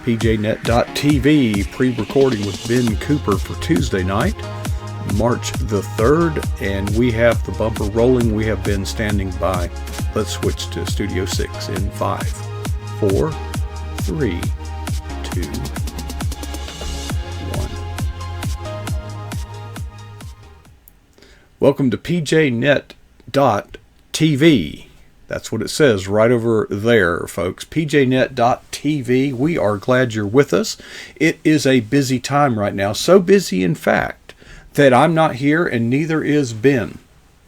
PJNet.TV, pre-recording with Ben Cooper for Tuesday night, March the 3rd, and we have the bumper rolling. We have been standing by. Let's switch to Studio 6 in 5, 4, 3, 2, 1. Welcome to PJNet.TV. That's what it says right over there, folks. PJNet.TV. We are glad you're with us. It is a busy time right now. So busy, in fact, that I'm not here and neither is Ben.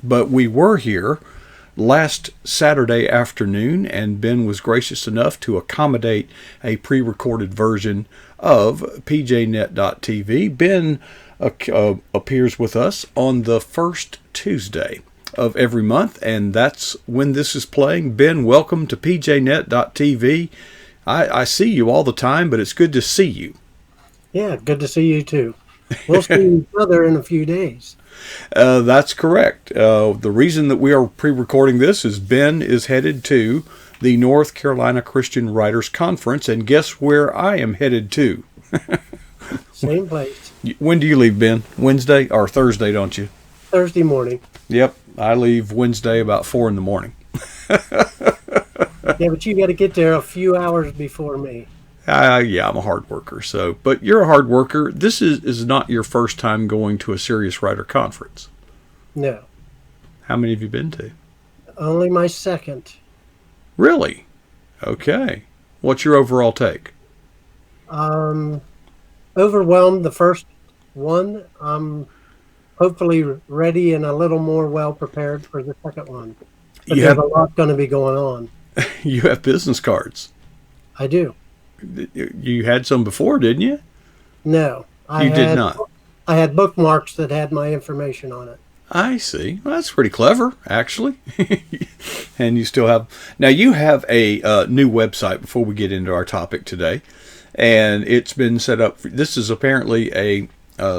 But we were here last Saturday afternoon, and Ben was gracious enough to accommodate a pre-recorded version of PJNet.TV. Ben appears with us on the first Tuesday of every month, and that's when this is playing. Ben, welcome to PJNet.TV. I see you all the time, but it's good to see you. Yeah, good to see you too. We'll see each other in a few days. That's correct. The reason that we are pre-recording this is Ben is headed to the North Carolina Christian Writers Conference, and guess where I am headed to? Same place. When do you leave, Ben? Wednesday or Thursday, don't you? Thursday morning. Yep, I leave Wednesday about 4 in the morning. Yeah, but you got to get there a few hours before me. Yeah, I'm a hard worker. But you're a hard worker. This is not your first time going to a Serious Writer Conference. No. How many have you been to? Only my second. Really? Okay. What's your overall take? Overwhelmed the first one. I'm hopefully ready and a little more well prepared for the second one. But there's a lot going to be going on. You have business cards. I do. You had some before, didn't you? No. You did not. I had bookmarks that had my information on it. I see. Well, that's pretty clever, actually. And you still have... Now, you have a new website before we get into our topic today. And it's been set up... This is apparently a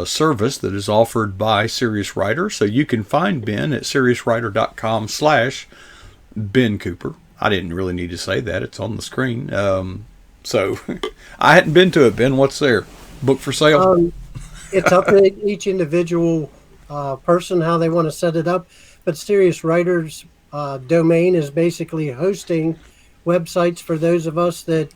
service that is offered by Serious Writer. So you can find Ben at seriouswriter.com/Ben Cooper. I didn't really need to say that. It's on the screen. So I hadn't been to it, Ben. What's there? Book for sale? It's up to each individual person how they want to set it up. But Serious Writer's domain is basically hosting websites for those of us that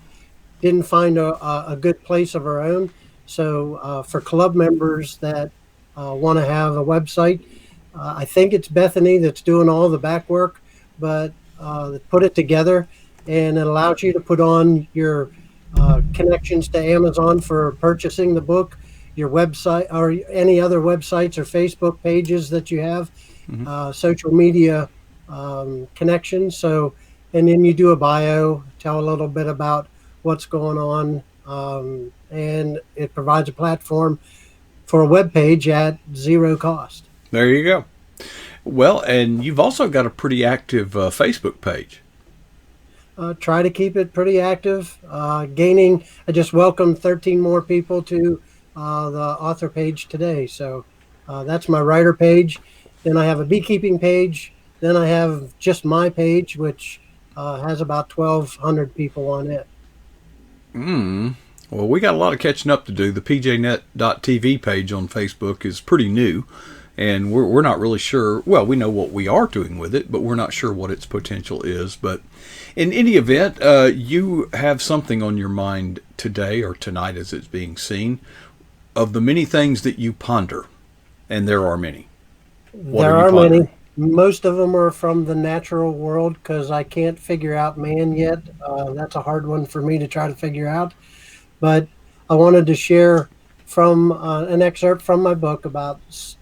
didn't find a good place of our own. So for club members that want to have a website, I think it's Bethany that's doing all the back work, but put it together, and it allows you to put on your connections to Amazon for purchasing the book, your website, or any other websites or Facebook pages that you have, social media connections. So, and then you do a bio, tell a little bit about what's going on, and it provides a platform for a web page at zero cost. There you go. Well, and you've also got a pretty active Facebook page. Try to keep it pretty active. I just welcomed 13 more people to the author page today. So that's my writer page. Then I have a beekeeping page. Then I have just my page, which has about 1,200 people on it. Well, we got a lot of catching up to do. The PJNet.TV page on Facebook is pretty new, and we're not really sure. Well, we know what we are doing with it, but we're not sure what its potential is. But in any event, you have something on your mind today, or tonight as it's being seen, of the many things that you ponder, and there are many. There are many. Most of them are from the natural world because I can't figure out man yet. That's a hard one for me to try to figure out. But I wanted to share from an excerpt from my book about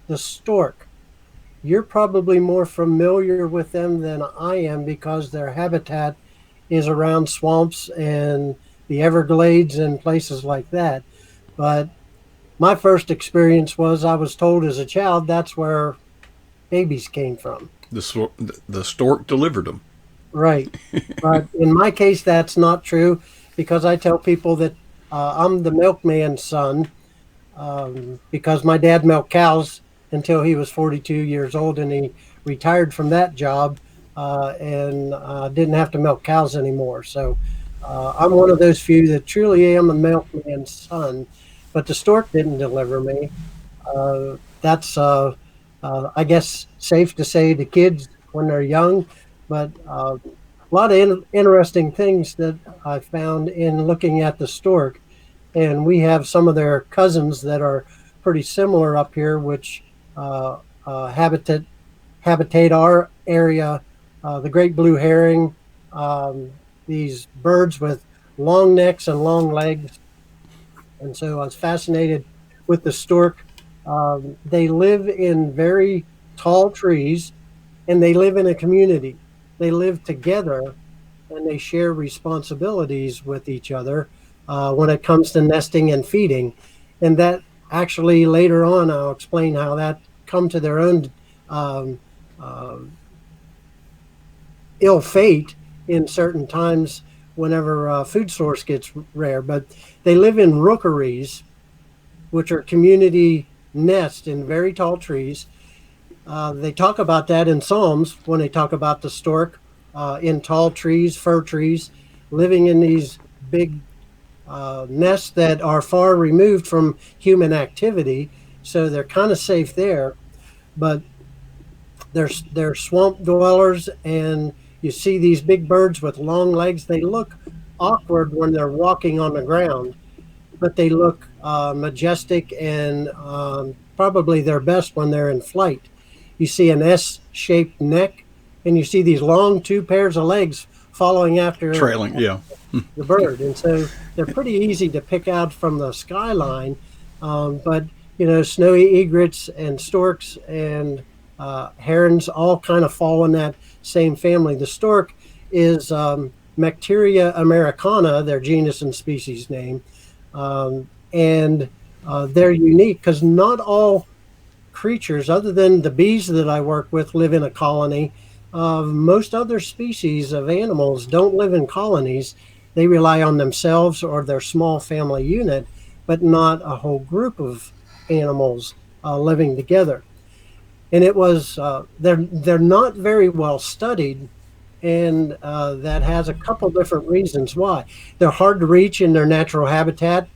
the stork. You're probably more familiar with them than I am because their habitat is around swamps and the Everglades and places like that. But my first experience was I was told as a child that's where babies came from. The stork delivered them. Right. But in my case, that's not true because I tell people that I'm the milkman's son because my dad milked cows until he was 42 years old, and he retired from that job and didn't have to milk cows anymore. So I'm one of those few that truly am a milkman's son, but the stork didn't deliver me. That's, I guess, safe to say to kids when they're young, but a lot of interesting things that I found in looking at the stork. And we have some of their cousins that are pretty similar up here, which uh, habitate our area. The great blue herring, these birds with long necks and long legs. And so I was fascinated with the stork. They live in very tall trees, and they live in a community. They live together, and they share responsibilities with each other when it comes to nesting and feeding. And that actually later on, I'll explain how that come to their own um, uh, ill fate in certain times whenever food source gets rare. But they live in rookeries, which are community nests in very tall trees. They talk about that in Psalms when they talk about the stork in tall trees, fir trees, living in these big nests that are far removed from human activity. So they're kind of safe there. But they're swamp dwellers, and you see these big birds with long legs. They look awkward when they're walking on the ground, but they look majestic and probably their best when they're in flight. You see an S-shaped neck, and you see these long two pairs of legs following after Trailing, yeah. the bird. And so they're pretty easy to pick out from the skyline. But, snowy egrets and storks and herons all kind of fall in that same family. The stork is Macteria americana, their genus and species name. And they're unique because not all creatures, other than the bees that I work with, live in a colony. Most other species of animals don't live in colonies. They rely on themselves or their small family unit, but not a whole group of animals living together. And it was they're not very well studied, and that has a couple different reasons why. They're hard to reach in their natural habitat,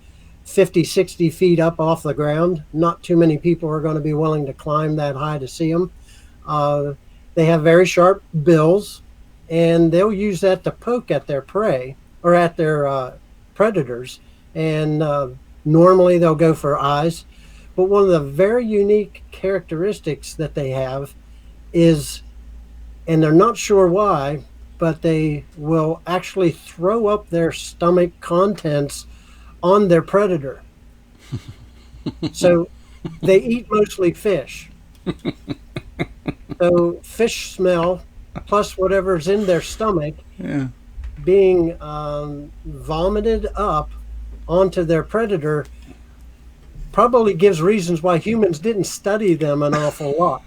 50, 60 feet up off the ground. Not too many people are going to be willing to climb that high to see them. Uh, they have very sharp bills, and they'll use that to poke at their prey or at their predators. And normally they'll go for eyes. But one of the very unique characteristics that they have is, and they're not sure why, but they will actually throw up their stomach contents on their predator. So they eat mostly fish. So fish smell plus whatever's in their stomach Yeah. being vomited up onto their predator probably gives reasons why humans didn't study them an awful lot.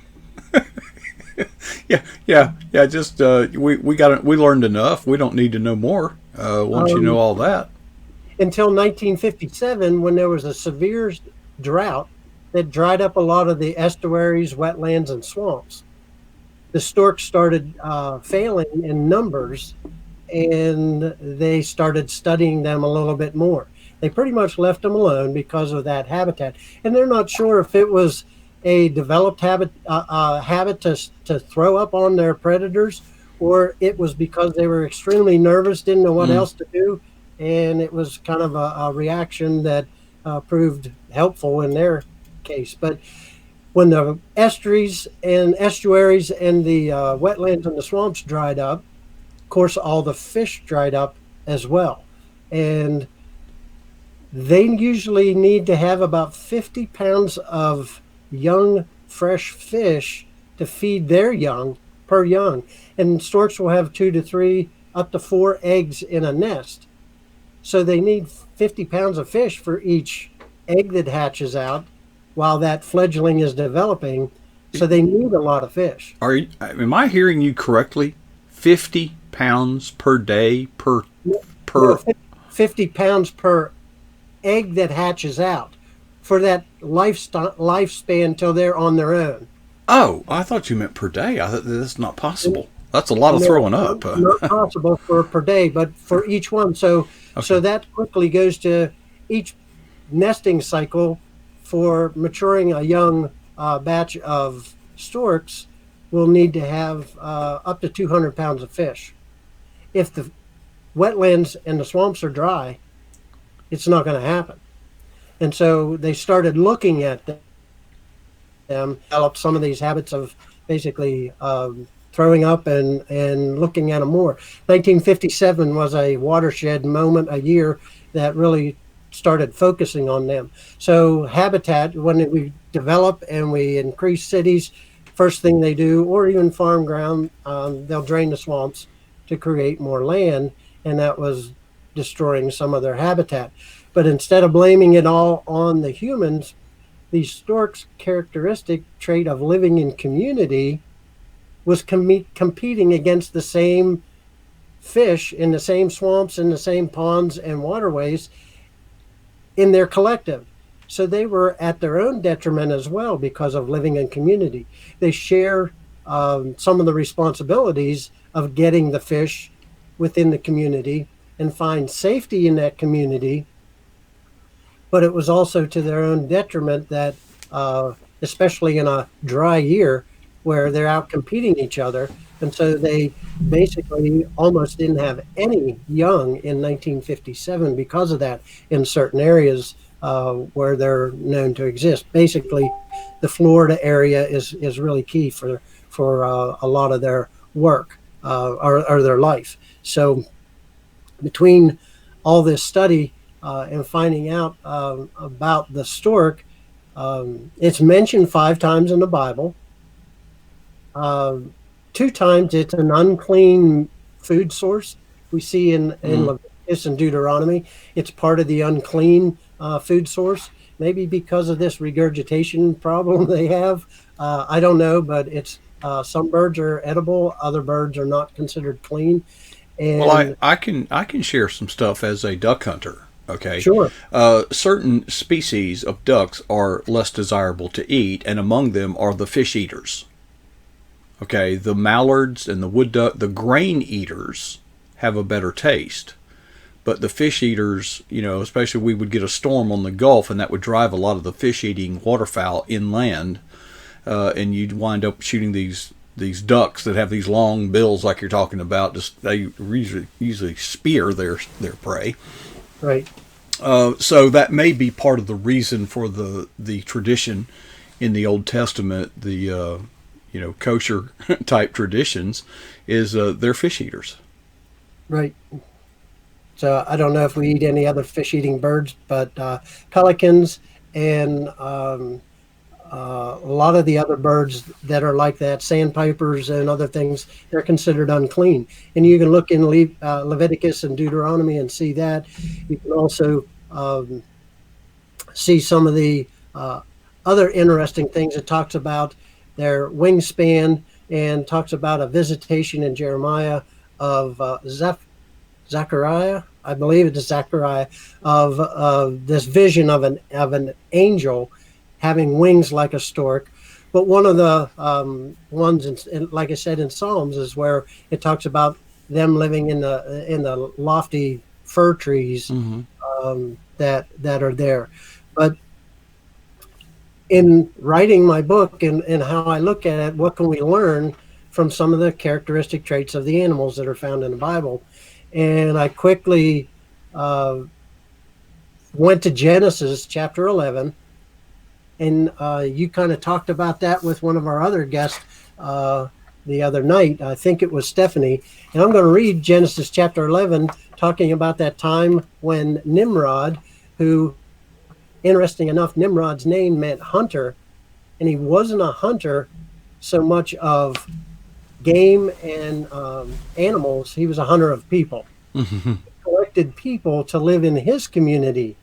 Yeah. Just we learned enough. We don't need to know more. Once you know all that. Until 1957, when there was a severe drought that dried up a lot of the estuaries, wetlands, and swamps. The storks started failing in numbers, and they started studying them a little bit more. They pretty much left them alone because of that habitat, and they're not sure if it was a developed habit to throw up on their predators, or it was because they were extremely nervous, didn't know what else to do, and it was kind of a reaction that proved helpful in their case. But when the estuaries and the wetlands and the swamps dried up, of course, all the fish dried up as well. And they usually need to have about 50 pounds of young, fresh fish to feed their young per young. And storks will have 2 to 3, up to 4 eggs in a nest. So they need 50 pounds of fish for each egg that hatches out while that fledgling is developing. So they need a lot of fish. Am I hearing you correctly? 50 pounds per day per. 50 pounds per egg that hatches out for that lifespan till they're on their own. Oh, I thought you meant per day. I thought that's not possible. That's a lot of No, throwing up. not possible for per day, but for each one. So Okay. that quickly goes to each nesting cycle for maturing a young batch of storks will need to have up to 200 pounds of fish. If the wetlands and the swamps are dry, it's not going to happen. And so they started looking at them, developed some of these habits of basically throwing up and looking at them more. 1957 was a watershed moment, a year that really started focusing on them. So habitat, when we develop and we increase cities, first thing they do, or even farm ground, they'll drain the swamps to create more land, and that was destroying some of their habitat. But instead of blaming it all on the humans, the stork's characteristic trait of living in community was competing against the same fish in the same swamps, in the same ponds and waterways in their collective. So they were at their own detriment as well because of living in community. They share some of the responsibilities of getting the fish within the community and find safety in that community, but it was also to their own detriment that, especially in a dry year where they're out competing each other, and so they basically almost didn't have any young in 1957 because of that in certain areas where they're known to exist. Basically, the Florida area is really key for a lot of their work or their life. So between all this study and finding out about the stork, it's mentioned 5 times in the Bible. 2 times it's an unclean food source. We see in Leviticus and Deuteronomy, it's part of the unclean food source. Maybe because of this regurgitation problem they have. I don't know, but it's some birds are edible, other birds are not considered clean. Well, And I can share some stuff as a duck hunter. Okay, sure, certain species of ducks are less desirable to eat, and among them are the fish eaters. Okay, the mallards and the wood duck, the grain eaters have a better taste. But the fish eaters, you know, especially we would get a storm on the Gulf, and that would drive a lot of the fish eating waterfowl inland, and you'd wind up shooting these ducks that have these long bills like you're talking about. Just they usually spear their prey. right. So that may be part of the reason for the tradition in the Old Testament, the kosher type traditions, is they're fish eaters. Right. So I don't know if we eat any other fish-eating birds, but pelicans and a lot of the other birds that are like that, sandpipers and other things, they're considered unclean. And you can look in Leviticus and Deuteronomy and see that. You can also see some of the other interesting things. It talks about their wingspan and talks about a visitation in Jeremiah of Zechariah, I believe it is Zechariah, of this vision of an angel having wings like a stork. But one of the ones, like I said, in Psalms, is where it talks about them living in the lofty fir trees that are there. But in writing my book and how I look at it, what can we learn from some of the characteristic traits of the animals that are found in the Bible? And I quickly went to Genesis chapter 11, and you kind of talked about that with one of our other guests the other night. I think it was Stephanie. And I'm going to read Genesis chapter 11, talking about that time when Nimrod, who, interesting enough, Nimrod's name meant hunter, and he wasn't a hunter so much of game and animals. He was a hunter of people. Mm-hmm. He collected people to live in his community,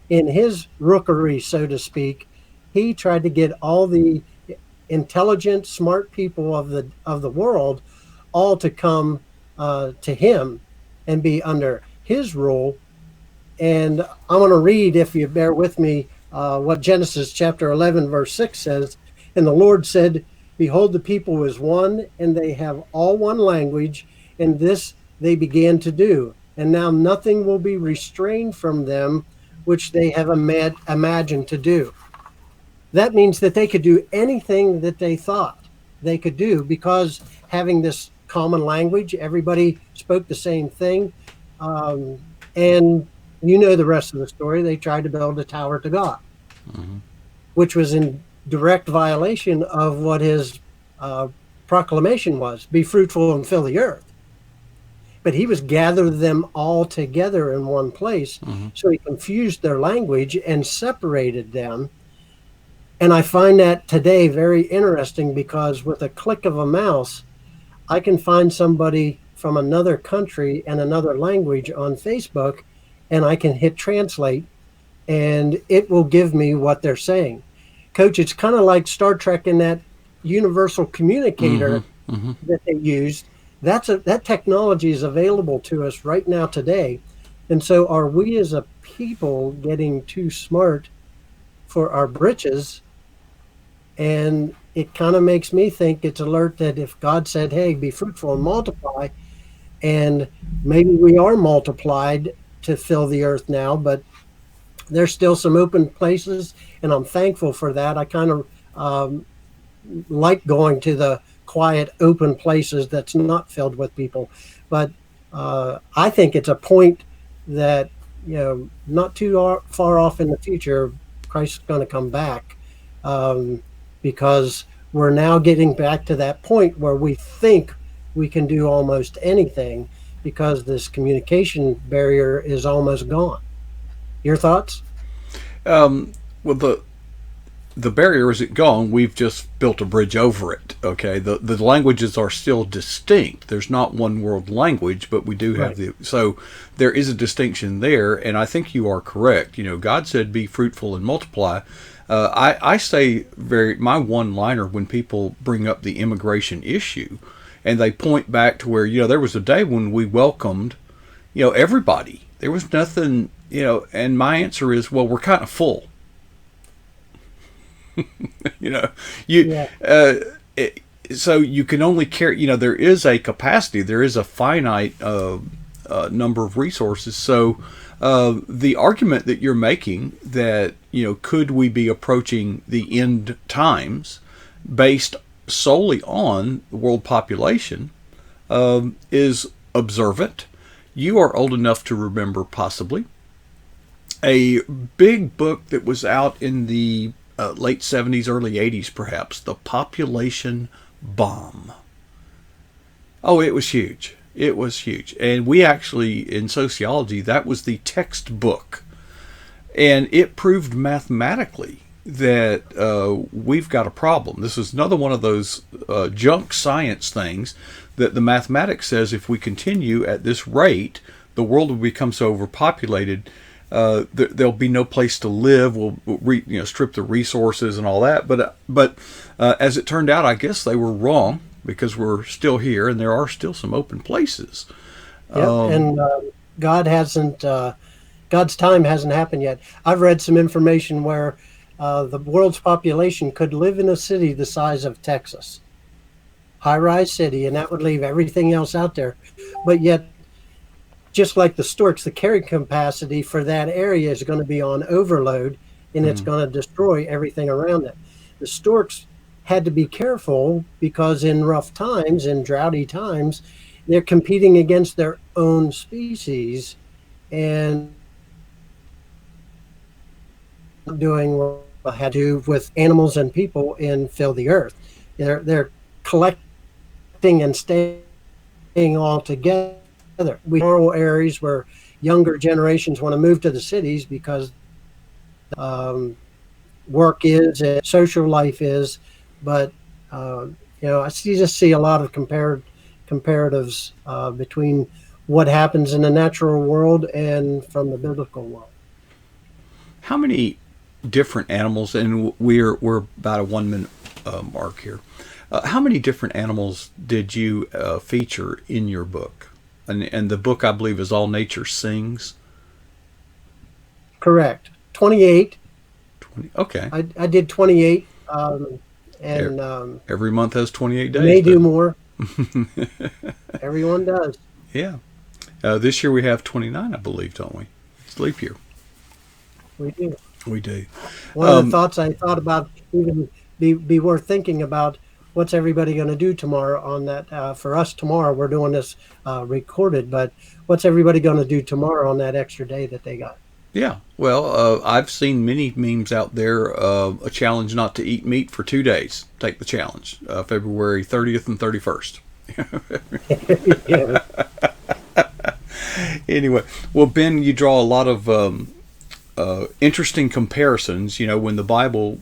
in his rookery, so to speak. He tried to get all the intelligent, smart people of the world all to come to him and be under his rule. And I want to read, if you bear with me, what Genesis chapter 11, verse 6 says. And the Lord said, Behold, the people is one, and they have all one language, and this they began to do. And now nothing will be restrained from them, which they have imagined to do. That means that they could do anything that they thought they could do because having this common language, everybody spoke the same thing. And you know the rest of the story. They tried to build a tower to God, Mm-hmm. which was in direct violation of what his uh, proclamation was: be fruitful and fill the earth. But he was gather them all together in one place. Mm-hmm. So he confused their language and separated them. And I find that today very interesting because with a click of a mouse, I can find somebody from another country and another language on Facebook, and I can hit translate, and it will give me what they're saying. Coach, it's kind of like Star Trek in that universal communicator Mm-hmm. Mm-hmm. that they used. That technology is available to us right now today. And so are we as a people getting too smart for our britches? And it kind of makes me think it's alert that if God said, hey, be fruitful and multiply, and maybe we are multiplied to fill the earth now, but there's still some open places, and I'm thankful for that. I kind of like going to the quiet, open places that's not filled with people. But I think it's a point that, not too far off in the future, Christ's going to come back, um, because we're now getting back to that point where we think we can do almost anything because this communication barrier is almost gone. Your thoughts? Well, the barrier isn't gone. We've just built a bridge over it. Okay, the languages are still distinct. There's not one world language, but we do have Right. so there is a distinction there, and I think you are correct. God said, "Be fruitful and multiply." I say my one liner when people bring up the immigration issue, and they point back to where there was a day when we welcomed everybody. There was nothing and my answer is, well, we're kind of full. you know you Yeah. it, so you can only carry, there is a capacity, there is a finite number of resources. So the argument that you're making that could we be approaching the end times based solely on the world population is observant. You are old enough to remember possibly a big book that was out in the late 70s, early 80s, perhaps, The Population Bomb. Oh, it was huge. It was huge. And we actually, in sociology, that was the textbook. And it proved mathematically that we've got a problem. This is another one of those junk science things that the mathematics says if we continue at this rate, the world will become so overpopulated there'll be no place to live. We'll strip the resources and all that. But as it turned out, I guess they were wrong because we're still here and there are still some open places. Yep. And God hasn't. God's time hasn't happened yet. I've read some information where the world's population could live in a city the size of Texas, high-rise city, and that would leave everything else out there. But yet, just like the Storks, the carrying capacity for that area is going to be on overload, and it's going to destroy everything around it. The Storks had to be careful because in rough times, in droughty times, they're competing against their own species and doing what had to do with animals and people and fill the earth. They're collecting and staying all together. We rural areas where younger generations want to move to the cities because work is and social life is, but I just see a lot of comparatives between what happens in the natural world and from the biblical world. How many different animals, and we're about a 1 minute mark here. How many different animals did you feature in your book? And the book, I believe, is All Nature Sings. Correct. 28. 20. Okay. I did 28. and Every month has 28 we days. may do more. Everyone does. Yeah. This year we have 29, I believe, don't we? It's leap year. We do. We do. One of the thoughts I thought about even be worth thinking about, what's everybody going to do tomorrow on that? For us tomorrow, we're doing this recorded, but what's everybody going to do tomorrow on that extra day that they got? Yeah. Well, I've seen many memes out there. A challenge not to eat meat for 2 days. Take the challenge. February 30th and 31st. Yeah. Anyway, well, Ben, you draw a lot of interesting comparisons. When the Bible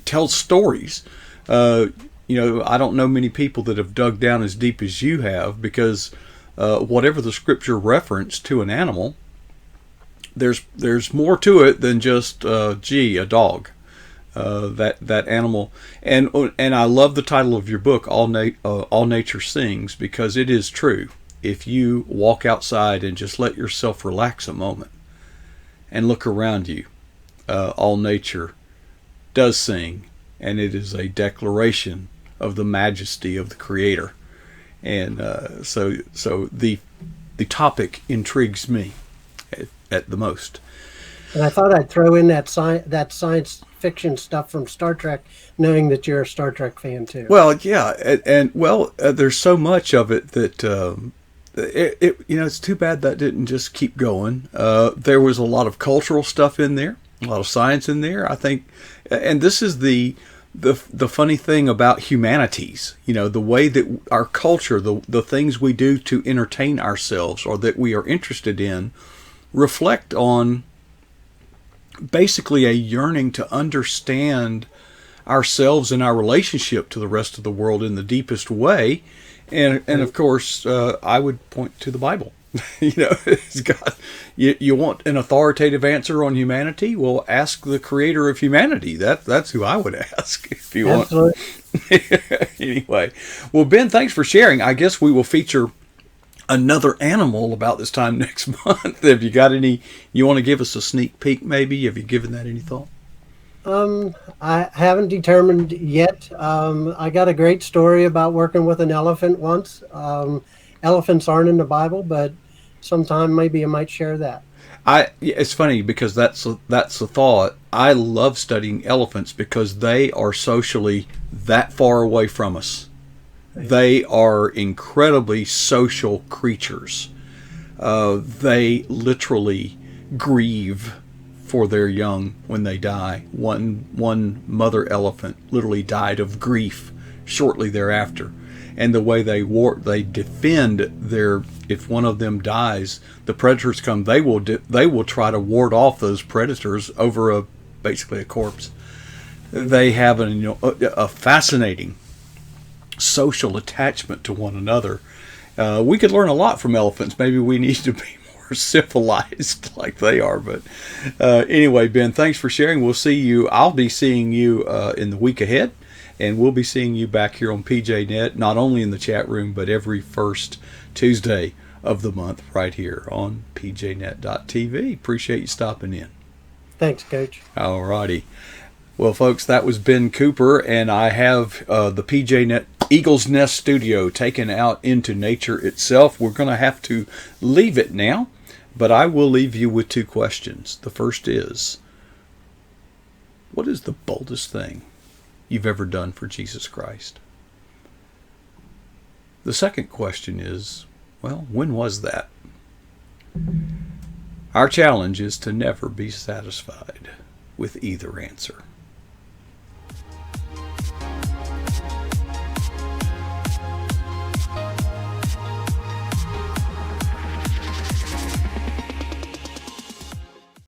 tells stories, I don't know many people that have dug down as deep as you have, because whatever the scripture reference to an animal, there's more to it than just a dog. That animal, and I love the title of your book, All Nature Sings, because it is true. If you walk outside and just let yourself relax a moment and look around you, all nature does sing, and it is a declaration of the majesty of the Creator. And so the topic intrigues me at the most. And I thought I'd throw in that science fiction stuff from Star Trek, knowing that you're a Star Trek fan too. Well, yeah, and there's so much of it that it's too bad that didn't just keep going. There was a lot of cultural stuff in there, a lot of science in there, I think, and this is the funny thing about humanities. The way that our culture, the things we do to entertain ourselves or that we are interested in, reflect on basically a yearning to understand ourselves and our relationship to the rest of the world in the deepest way. And of course, I would point to the Bible. It's got, you want an authoritative answer on humanity? Well, ask the creator of humanity. That's who I would ask if you Absolutely. want. Anyway, well, Ben, thanks for sharing. I guess we will feature another animal about this time next month. Have you got any, you want to give us a sneak peek maybe? Have you given that any thought? I haven't determined yet. I got a great story about working with an elephant once. Elephants aren't in the Bible, but sometime maybe I might share that. It's funny because that's the thought. I love studying elephants because they are socially that far away from us. They are incredibly social creatures. They literally grieve for their young when they die. One mother elephant literally died of grief shortly thereafter. And the way they defend their, if one of them dies, the predators come. They will try to ward off those predators over basically a corpse. They have a fascinating social attachment to one another. We could learn a lot from elephants. Maybe we need to be more civilized like they are. But anyway, Ben, thanks for sharing. We'll see you. I'll be seeing you in the week ahead. And we'll be seeing you back here on PJNet, not only in the chat room, but every first Tuesday of the month right here on PJNet.tv. Appreciate you stopping in. Thanks, Coach. All righty. Well, folks, that was Ben Cooper, and I have the PJNet Eagle's Nest studio taken out into nature itself. We're going to have to leave it now, but I will leave you with two questions. The first is, what is the boldest thing you've ever done for Jesus Christ? The second question is, well, when was that? Our challenge is to never be satisfied with either answer.